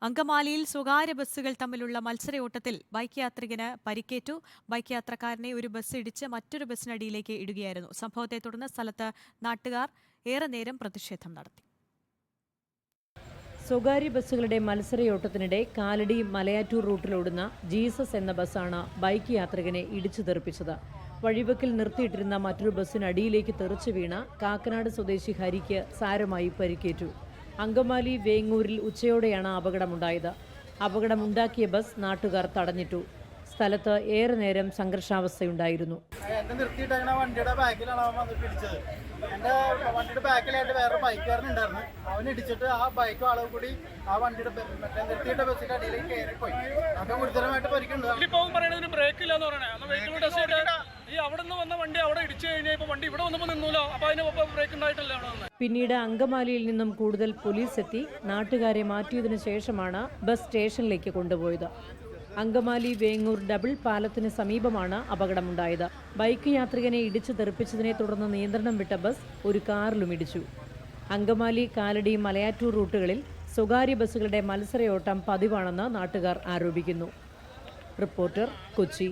അങ്കമാലിയിൽ സ്വകാര്യ ബസ്സുകൾ തമ്മിലുള്ള മത്സരയോട്ടത്തിൽ ബൈക്ക് യാത്രികന് പരിക്കേറ്റു. ബൈക്ക് യാത്രക്കാരനെ ഒരു ബസ് ഇടിച്ച് മറ്റൊരു ബസ്സിനടിയിലേക്ക് ഇടുകയായിരുന്നു. സംഭവത്തെ തുടർന്ന് സ്ഥലത്ത് നാട്ടുകാർ ഏറെ നേരം പ്രതിഷേധം നടത്തി. സ്വകാര്യ ബസ്സുകളുടെ മത്സരയോട്ടത്തിനിടെ കാലടി മലയാറ്റൂർ റൂട്ടിലോടുന്ന ജീസസ് എന്ന ബസ്സാണ് ബൈക്ക് യാത്രികനെ ഇടിച്ചു തെറിപ്പിച്ചത്. വഴിവക്കിൽ നിർത്തിയിട്ടിരുന്ന മറ്റൊരു ബസ്സിനടിയിലേക്ക് തെറിച്ചു വീണ കാക്കനാട് സ്വദേശി ഹരിക്ക് സാരമായി പരിക്കേറ്റു. അങ്കമാലി വേങ്ങൂരിൽ ഉച്ചയോടെയാണ് അപകടമുണ്ടായത്. അപകടമുണ്ടാക്കിയ ബസ് നാട്ടുകാർ തടഞ്ഞിട്ടു. സ്ഥലത്ത് ഏറെ നേരം സംഘർഷാവസ്ഥയുണ്ടായിരുന്നു. വണ്ടിയുടെ ബാക്കിലാണ് അവൻ വന്നിട്ട് ഇടിച്ചത്. എൻ്റെ വണ്ടിയുടെ ബാക്കിലായിട്ട് വേറെ ബൈക്കുകാരനുണ്ടായിരുന്നു. അവൻ ഇടിച്ചിട്ട് ആ ബൈക്കും ആളുകൾ കൂടി ആ വണ്ടിയുടെ നിർത്തിയിട്ട ബസ്സിന്റെ അടിയിലേക്ക് കയറിപ്പോയി. അതൊക്കെ ഗുരുതരമായിട്ട് പരിക്കുണ്ട്. ബ്രേക്ക് ഇല്ലാന്ന് പറയണേ. ഈ അവിടെ നിന്ന് വന്ന വണ്ടി അവിടെ ഇടിച്ചു കഴിഞ്ഞാൽ വണ്ടി ഇവിടെ വന്നപ്പോൾ നിന്നൂലോ. അപ്പൊ അതിന് ബ്രേക്ക് ഉണ്ടായിട്ടല്ലേ അവിടെ വന്നത്. പിന്നീട് അങ്കമാലിയിൽ നിന്നും കൂടുതൽ പോലീസ് എത്തി നാട്ടുകാരെ മാറ്റിയതിനു ശേഷമാണ് ബസ് സ്റ്റേഷനിലേക്ക് കൊണ്ടുപോയത്. അങ്കമാലി വേങ്ങൂർ ഡബിൾ പാലത്തിന് സമീപമാണ് അപകടമുണ്ടായത്. ബൈക്ക് യാത്രികനെ ഇടിച്ചു തെറിപ്പിച്ചതിനെ തുടർന്ന് നിയന്ത്രണം വിട്ട ബസ് ഒരു കാറിലും ഇടിച്ചു. അങ്കമാലി കാലടി മലയാറ്റൂർ റൂട്ടുകളിൽ സ്വകാര്യ ബസ്സുകളുടെ മത്സരയോട്ടം പതിവാണെന്ന് നാട്ടുകാർ ആരോപിക്കുന്നു. റിപ്പോർട്ടർ, കൊച്ചി.